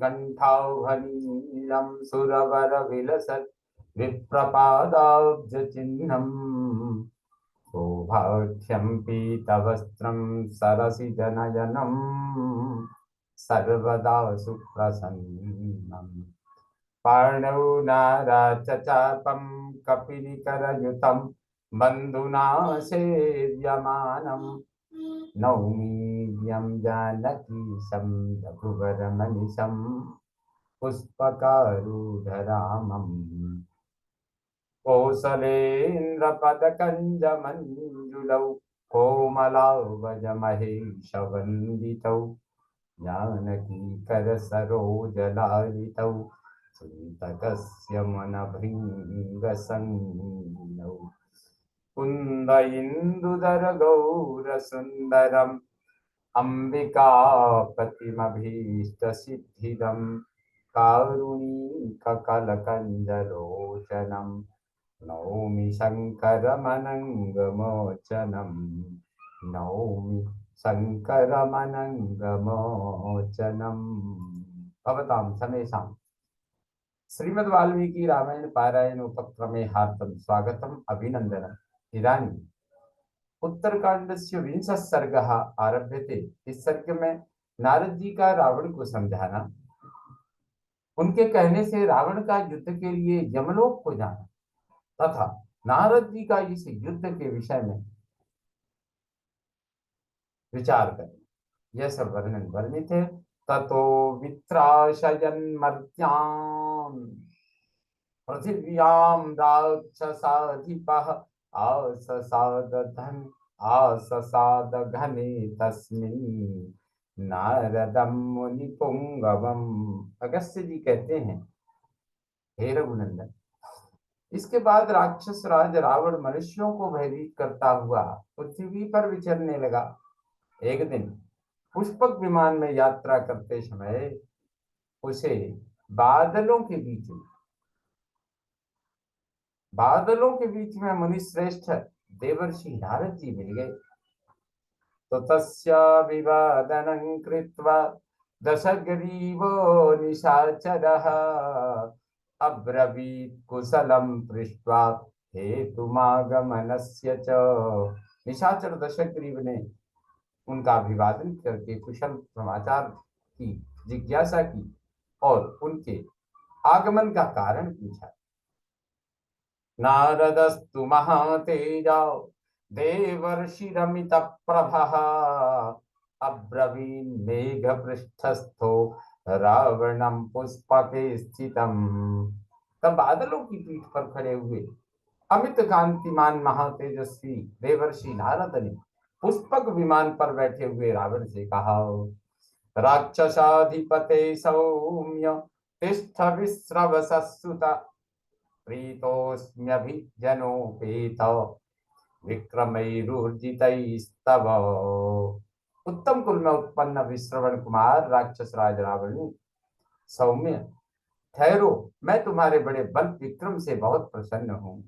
कंठावनीलम सुरवर विलसत् विप्रपादाब्जचिह्नम् शोभाख्यं पीतवस्त्रं सरसिजनयनं सर्वदा सुप्रसन्नम् पाणौ नाराचचापं कपिलिकरयुतं बन्धुना सेव्यमानम् नौमीद्यं जानकीशं रघुवरमनिशं पुष्पकारूढरामम् कोसलेन्द्रपदकञ्जमञ्जुलौ कोमलावजमहेशवन्दितौ जानकीकरसरोजलालितौ चिन्तकस्य मनभृङ्गसंज्ञौ कुन्द इन्दुधरगौरसुन्दरम् अम्बिकापतिमभीष्टसिद्धिदं कारुणीककलकञ्जलोचनं नौमि शङ्करमनङ्गमोचनं नौमि शङ्करमनङ्गमोचनम् भवतां समेषां श्रीमद् वाल्मीकि रामायण पारायण उपक्रमे हार्दं स्वागतम् अभिनन्दनम्। इदानीं उत्तरकांडस्य विंशः सर्गः आरभ्यते। इस सर्ग में नारद जी का रावण को समझाना, उनके कहने से रावण का युद्ध के लिए यमलोक को जाना तथा नारद जी का इस युद्ध के विषय में विचार करें, यह सब वर्णन वर्णित है। ततो वित्राशयन् मर्त्यान् पृथिव्यां राक्षसाधिपः आससाद घने तस्मिन् नारदं मुनिपुंगवम्। अगस्त्य जी कहते हैं, हे रघुनंदन, इसके बाद राक्षस राज रावण मनुष्यों को भयभीत करता हुआ पृथ्वी पर विचरने लगा। एक दिन पुष्पक विमान में यात्रा करते समय उसे बादलों के बीच में मुनि श्रेष्ठ देवर्षि नारद जी मिल गए। तो तस्य विवादनं कृत्वा दशग्रीवो निशाचरः अब्रवीत् कुशलं पृष्ट्वा हेतुमागमनस्य च। निशाचर दशग्रीव ने उनका अभिवादन करके कुशल समाचार की जिज्ञासा की और उनके आगमन का कारण पूछा। नारदस्तु महातेजा देवर्षिरमित प्रभः अब्रवीन् मेघपृष्ठस्थो रावणं पुष्पके स्थितम्। तब बादलों की पीठ पर खड़े हुए अमित कांतिमान महातेजस्वी देवर्षि नारद ने पुष्पक विमान पर बैठे हुए रावण से कहा, राक्षसाधिपते सौम्य तिष्ठ विश्रव सत्सुत प्रीतोऽस्म्यभिजनोपेत विक्रमैरुर्जितैस्तव। उत्तम कुल में उत्पन्न विश्रवण कुमार राक्षस राज रावण, सौम्य ठहरो, मैं तुम्हारे बड़े बल विक्रम से बहुत प्रसन्न हूं।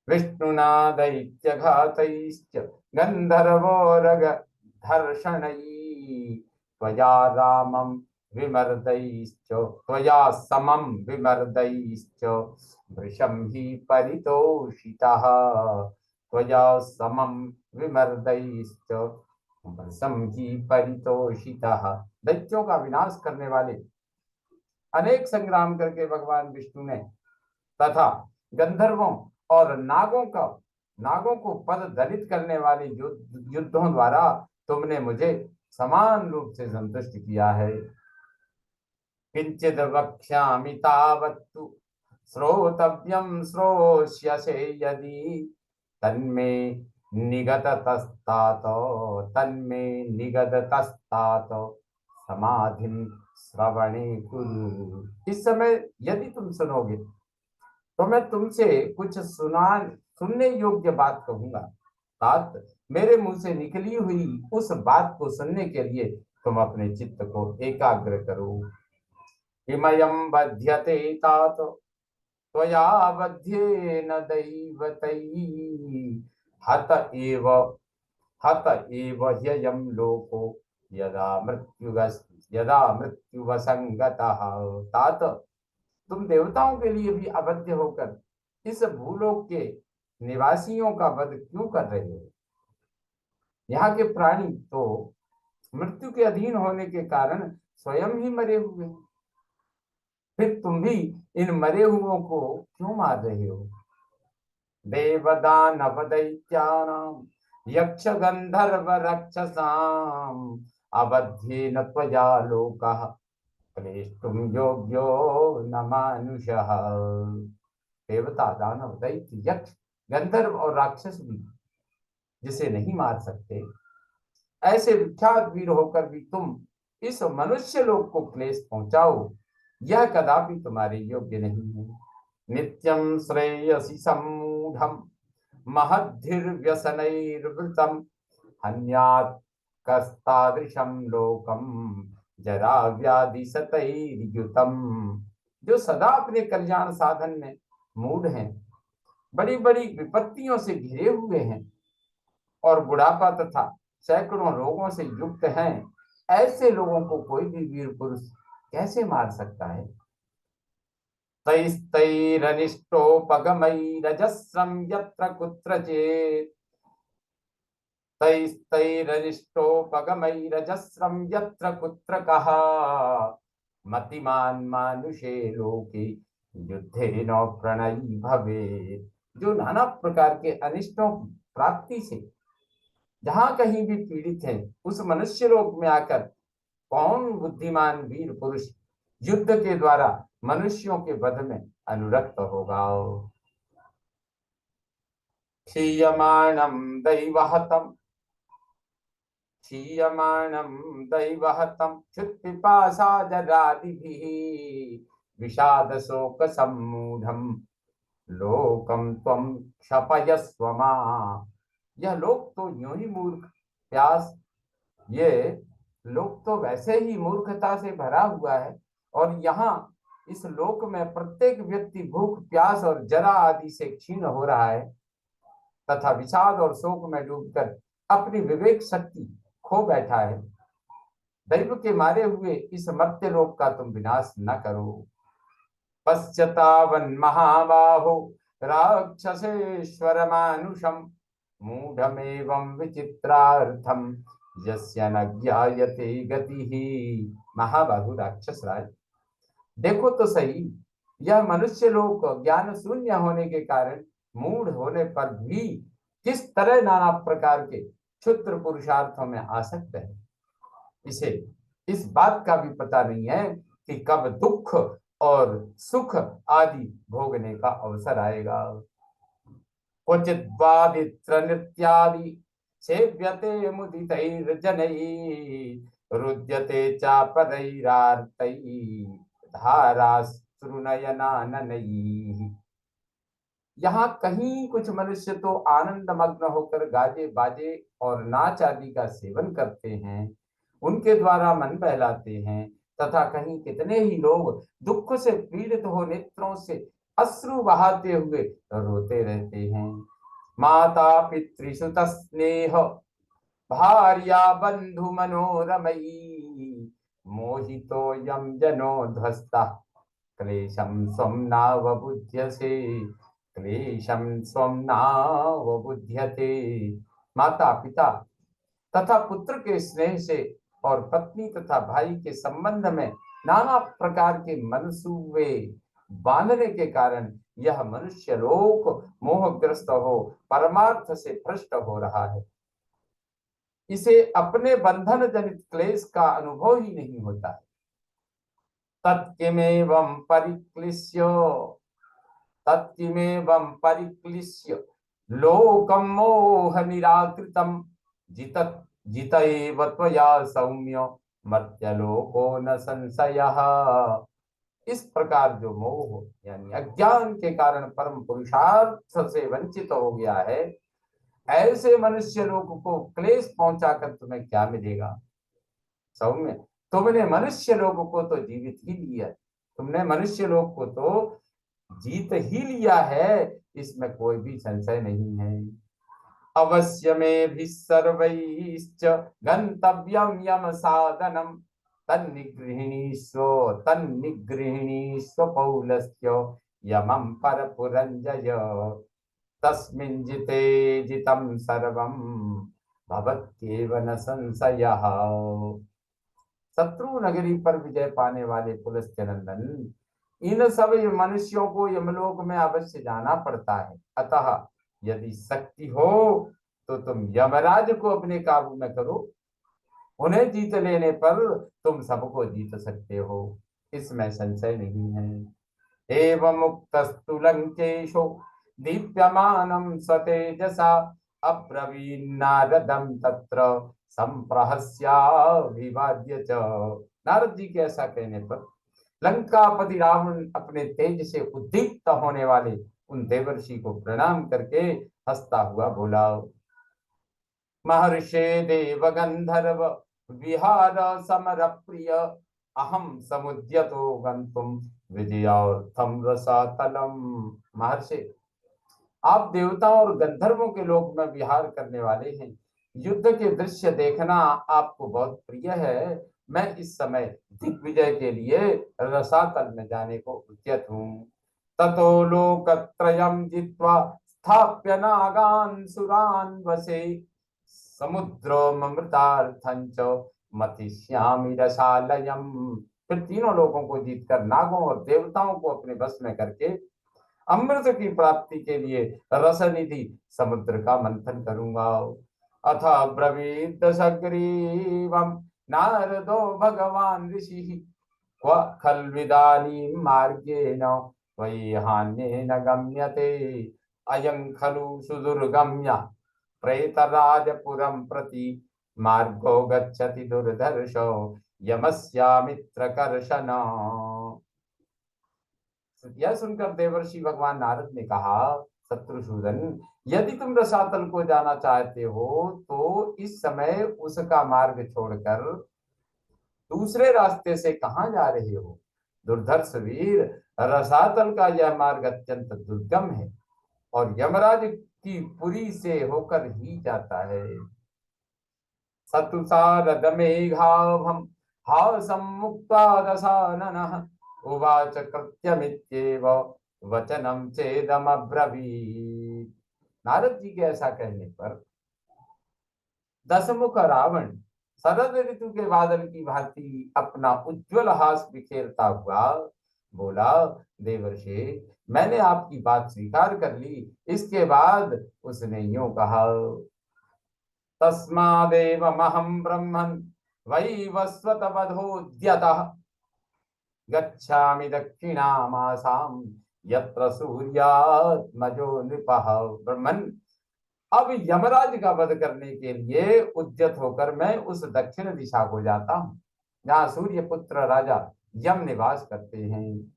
विष्णुना दैत्यघातैश्च गंधर्वोरग धर्षणै त्वया रामं विमर्दैश्च त्वया समं विमर्दैश्च वृषं हि परितोषितः त्वया समं विमर्दैश्च वृषं ही परितोषितः। दैत्यों का विनाश करने वाले अनेक संग्राम करके भगवान विष्णु ने तथा गंधर्वों और नागों को पद दलित करने वाले युद्धों द्वारा तुमने मुझे समान रूप से संतुष्ट किया है। किंचित वक्ष्यामि तावत्तु श्रोतव्यं श्रोष्यसे यदि तन्मे निगदतस्तात समाधिं श्रवणे कुरु। इस समय यदि तुम सुनोगे तो मैं तुमसे कुछ सुनने योग्य बात कहूंगा। तात मेरे मुंह से निकली हुई उस बात को सुनने के लिए तुम अपने चित्त को एकाग्र करो। हिमयं बध्यते तात त्वया बध्येन दैवतैः हत एव ह्ययं लोको यदा मृत्युवसंगतः। तात, तुम देवताओं के लिए भी अवध्य होकर इस भूलोक के निवासियों का वध क्यों कर रहे हो? यहाँ के प्राणी तो मृत्यु के अधीन होने के कारण स्वयं ही मरे हुए हैं, फिर तुम भी इन मरे हुओं को क्यों मार रहे हो? देवदानव दैत्यानां यक्ष गंधर्व रक्षसाम अबध्येन त्वया लोकः क्लेष्टुम योग्यो न मानुषः। देवता, दानव, दैत्य, यक्ष, गंधर्व और राक्षस भी जिसे नहीं मार सकते, ऐसे विख्यात वीर होकर भी तुम इस मनुष्य लोक को क्लेश पहुंचाओ, यह कदापि तुम्हारे योग्य नहीं है। नित्यं श्रेयसी सम्मूढ़ं महद्भिर्व्यसनैर्वृतं हन्यात् कस्तादृशं लोकं जरा व्याधि सतैर्युतम्। जो सदा अपने कल्याण साधन में मूढ़ हैं, बड़ी बड़ी विपत्तियों से घिरे हुए हैं और बुढ़ापा तथा सैकड़ों रोगों से युक्त हैं, ऐसे लोगों को कोई भी वीर पुरुष कैसे मार सकता है? तैस्तैरनिष्टोपगमैरजस्रं यत्र कुत्रचित् तैस्तैरनिष्टोपगमैरजस्रं यत्र कुत्र कः मतिमान् मानुषे लोके युद्धे न प्रणयी भवेत्। जो नाना प्रकार के अनिष्टों की प्राप्ति से जहां कहीं भी पीड़ित है, उस मनुष्य लोक में आकर कौन बुद्धिमान वीर पुरुष युद्ध के द्वारा मनुष्यों के वध में अनुरक्त होगा? क्षीयमाणं दैवहतं क्षीयमाणं दैवहतं क्षुत्पिपासा जरादिभिः विषाद शोक सम्मूढ़ं लोकम त्वं क्षपयस्व मां। यह लोक तो यूं ही मूर्ख, प्यास, ये लोक तो वैसे ही मूर्खता से भरा हुआ है, और यहाँ इस लोक में प्रत्येक व्यक्ति भूख, प्यास और जरा आदि से क्षीण हो रहा है तथा विषाद और शोक में डूबकर अपनी विवेक शक्ति खो बैठा है। दैव के मारे हुए इस मर्त्य लोक का तुम विनाश न करो। पश्चातावन महाबाहो राक्षसेश्वर मानुषम मूढ़मेवं विचित्रार्थम यस्य न ज्ञायते गतिः। महाबाहु राक्षस राज, देखो तो सही, यह मनुष्य लोक ज्ञान शून्य होने के कारण, मूढ़ होने पर भी किस तरह नाना प्रकार के क्षुद्र पुरुषार्थों में आसक्त है। इसे इस बात का भी पता नहीं है कि कब दुख और सुख आदि भोगने का अवसर आएगा। क्वचित् वादित्र नृत्यादि सेव्यते मुदितैर्जनैः रुद्यते चापदैरार्तैः धाराश्रुनयनाननैः। यहाँ कहीं कुछ मनुष्य तो आनंद मग्न होकर गाजे बाजे और नाच आदि का सेवन करते हैं, उनके द्वारा मन बहलाते हैं, तथा कहीं कितने ही लोग दुख से पीड़ित हो नेत्रों से अश्रु बहाते हुए रोते रहते हैं। माता पितृसुत स्नेह भार्या बंधु मनोरमयी मोहितो यम जनो ध्वस्ता क्लेशम स्वम नावबुध्यसे क्लेशम स्वम नावबुध्यते। माता पिता तथा पुत्र के स्नेह से और पत्नी तथा भाई के संबंध में नाना प्रकार के मनसूबे बांधने के कारण यह मनुष्य लोक मोहग्रस्त हो परमार्थ से भ्रष्ट हो रहा है। इसे अपने बंधन जनित क्लेश का अनुभव ही नहीं होता है। तत्किमेवं परिक्लिश्य तत्किमेवं परिक्लिश्य लोकं मोह निराकृतं जितत जितैव त्वया सौम्य मर्त्यलोको न संशयः। इस प्रकार जो मोह यानी अज्ञान के कारण परम पुरुषार्थ से वंचित हो गया है, ऐसे मनुष्य लोग को क्लेश पहुंचाकर तुम्हें क्या मिलेगा? सौम्य, तुमने मनुष्य लोग को तो जीवित ही लिया, तुमने मनुष्य लोग को तो जीत ही लिया है, इसमें कोई भी संशय नहीं है। अवश्यमेभिः सर्वैश्च गन्तव्यं यम साधनम् तन्निगृहीणीष्व पौलस्य यमं परपुरञ्जय तस्मिन् जिते जितं सर्वं भवत्येव न संशयः। शत्रु नगरी पर विजय पाने वाले पुलस्त्य नंदन, इन सब मनुष्यों को यमलोक में अवश्य जाना पड़ता है। अतः यदि शक्ति हो तो तुम यमराज को अपने काबू में करो। उन्हें जीत लेने पर तुम सबको जीत सकते हो, इसमें संशय नहीं है। एवं मुक्तस्तु लंकेशो दीप्यमानं स्वतेजसा अब्रवीन्नारदं तत्र संप्रहस्याभिवाद्य च। नारद जी के ऐसा कहने पर लंकापति रावण अपने तेज से उद्दीप्त होने वाले उन देवर्षि को प्रणाम करके हंसता हुआ बोला, महर्षे देव गंधर्व विहार समर प्रिय अहम समुद्यतो गंतुम विजयार्थम रसातलम। महर्षि, आप देवताओं और गंधर्वों के लोक में विहार करने वाले हैं। युद्ध के दृश्य देखना आपको बहुत प्रिय है। मैं इस समय दिग्विजय के लिए रसातल में जाने को उद्यत हूँ। ततो लोकत्रयं जित्वा स्थाप्य नागान सुरान वसे समुद्रोमृतार्थं च मथिष्यामि रसालयम। फिर तीनों लोगों को जीतकर नागों और देवताओं को अपने बस में करके अमृत की प्राप्ति के लिए रसनिधि समुद्र का मंथन करूंगा। अथ ब्रवीत सग्रीवम नारदो भगवान ऋषि क्व खल्विदानीं मार्गेण त्वयि हान्येन गम्यते अयं खलु सुदुर्गम्य प्रेतराजपुरं प्रति मार्गो गच्छति दुर्धर्षो यमस्यामित्रकर्षण। यह सुनकर देवर्षि भगवान नारद ने कहा, शत्रुसूदन, यदि तुम रसातल को जाना चाहते हो तो इस समय उसका मार्ग छोड़कर दूसरे रास्ते से कहां जा रहे हो। दुर्धर्ष वीर, रसातल का यह मार्ग अत्यंत दुर्गम है और यमराज की पुरी से होकर ही जाता है। सतुसारदमेघाभं हासं मुक्त्वा दशाननः उवाच कृत्यमित्येव वचनं चेदमब्रवीत्। नारद जी के ऐसा कहने पर दशमुख रावण शरद ऋतु के बादल की भांति अपना उज्ज्वल हास बिखेरता हुआ बोला, देवर्षि, मैंने आपकी बात स्वीकार कर ली। इसके बाद उसने यूं कहा, तस्मादेवमहं ब्रह्मन् वैवस्वतवधोद्यतः गच्छामि दक्षिणामासां यत्र सूर्यात्मजो नृपः। ब्रह्मन, अब यमराज का वध करने के लिए उद्यत होकर मैं उस दक्षिण दिशा को जाता हूँ जहाँ सूर्य पुत्र राजा यम निवास करते हैं।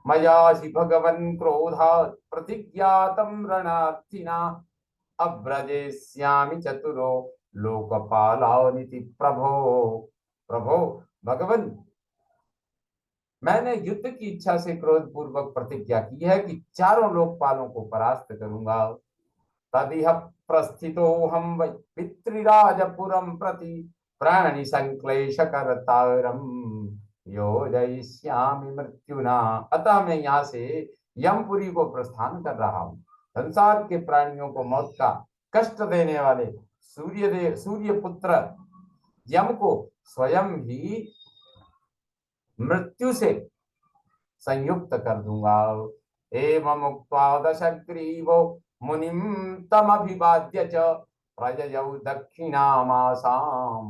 मया हि भगवन् क्रोधात् प्रतिज्ञातं रणार्थिना अव्रजेष्यामि चतुरो लोकपालानिति प्रभो। प्रभो भगवन्, मैंने युद्ध की इच्छा से क्रोध पूर्वक प्रतिज्ञा की है कि चारों लोकपालों को परास्त करूंगा। तदिह प्रस्थितो हम वै पितृराजपुरं प्रति प्राणि संक्लेश करतारम योजयिष्यामि मृत्युना। अतः मैं यहाँ से यमपुरी को प्रस्थान कर रहा हूँ। संसार के प्राणियों को मौत का कष्ट देने वाले सूर्य पुत्र यम को स्वयं ही मृत्यु से संयुक्त कर दूंगा। एवं उक्त्वा दशग्रीवो मुनिम तमभिवाद्य च प्रययौ दक्षिणामासां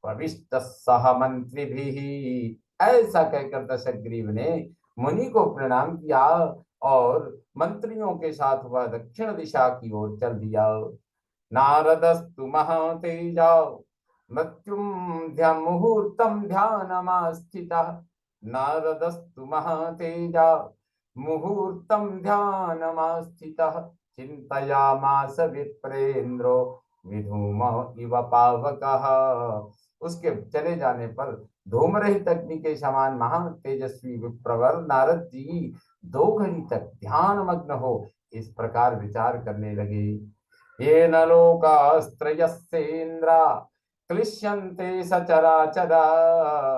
प्रविष्ट सह मंत्रिभिः। ऐसा कहकर दशग्रीव ने मुनि को प्रणाम किया और मंत्रियों के साथ वह दक्षिण दिशा की ओर चल दिया। नारदस्तु महातेजा मृत्युम मुहूर्तम ध्यानमास्थितः। नारदस्तु महातेजा मुहूर्तम ध्यानमास्थितः चिंतयामास विप्रेन्द्रो विधूम इव पावकः। उसके चले जाने पर धूम रहित अग्नि के समान महान तेजस्वी विप्रवर नारद जी 2 घड़ी तक ध्यान मग्न हो इस प्रकार विचार करने लगे। येन लोकास्त्रयस्येन्द्रा क्लिश्यन्ते सचराचरा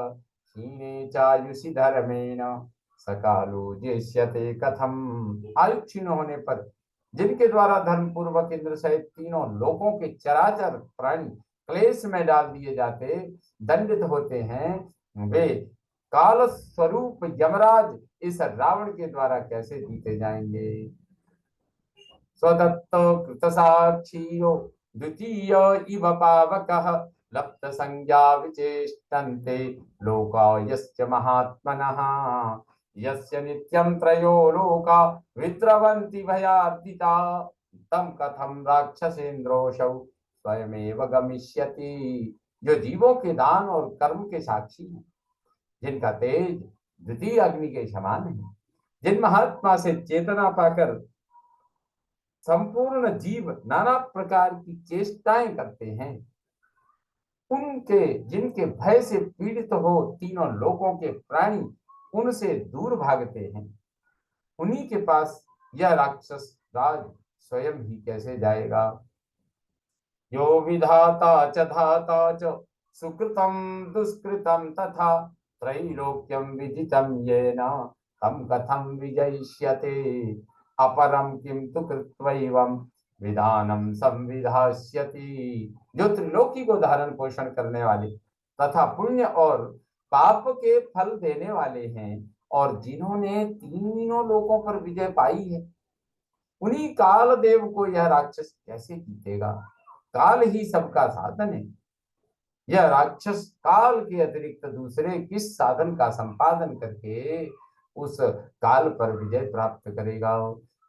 क्षीणे चायुषि धर्मेण सकालो जेष्यते कथम। आयु क्षीण होने पर जिनके द्वारा धर्म पूर्वक इंद्र सहित तीनों लोकों के चराचर प्राणी क्लेश में डाल दिए जाते, दंडित होते हैं, वे काल स्वरूप यमराज इस रावण के द्वारा कैसे जीते जाएंगे। स्वदत्त कृतसाक्षीयो द्वितीय इव पावकः लप्त संज्ञा विचेष्टन्ते लोका यस्य महात्मनः यस्य नित्यं त्रयो लोका विद्रवन्ति भयार्दिता तम कथम राक्षसेन्द्रोषौ स्वयमेव गमिष्यति। जो जीवों के दान और कर्म के साक्षी हैं, जिनका तेज द्वितीय अग्नि के समान है, जिन महात्मा से चेतना पाकर संपूर्ण जीव नाना प्रकार की चेष्टाएं करते हैं, उनके जिनके भय से पीड़ित हो तीनों लोकों के प्राणी उनसे दूर भागते हैं, उन्हीं के पास यह राक्षस राज स्वयं ही कैसे जाएगा। यो विधाता च धाता च सुकृतं दुष्कृतं तथा त्रैलोक्यं विदितं येन तं कथं विजयिष्यते अपरं किं तु कृत्वैवं विधानं संविधास्यति। जो त्रिलोकी को धारण पोषण करने वाले तथा पुण्य और पाप के फल देने वाले हैं और जिन्होंने तीनों लोकों पर विजय पाई है, उन्हीं काल देव को यह राक्षस कैसे जीतेगा। काल ही सबका साधन है। यह राक्षस काल के अतिरिक्त दूसरे किस साधन का संपादन करके उस काल पर विजय प्राप्त करेगा।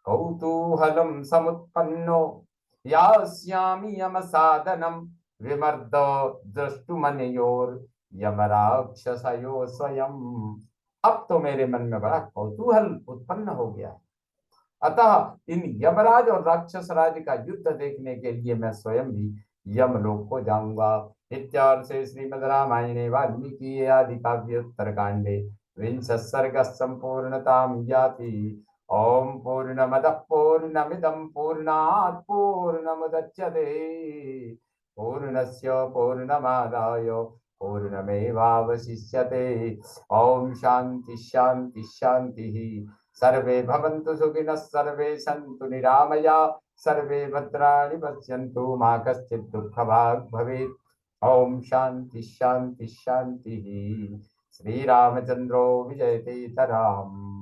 कौतूहलम समुत्पन्नो यास्यामि यम साधनम विमर्द दृष्टुमनयोर यम राक्षसयो स्वयं। अब तो मेरे मन में बड़ा कौतूहल उत्पन्न हो गया, अतः इन यमराज और राक्षस राज का युद्ध देखने के लिए मैं स्वयं भी यमलोक को जाऊंगा। इत्यार्षे श्रीमद् रामायणे वाल्मीकि आदि काव्ये उत्तरकांडे विंश सर्ग संपूर्णतां याति। ओम पूर्णमदः पूर्णमिदं पूर्णात् पूर्णमुदच्यते पूर्णस्य पूर्णमादाय पूर्णमेवावशिष्यते। ओम शांति शांति शांति। सर्वे भवन्तु सुखिनः सर्वे सन्तु निरामयाः सर्वे भद्राणि पश्यन्तु मा कश्चित् दुःखभाग् भवेत्। ओम शांति शांति शांति। श्री रामचंद्रो विजयते तराम।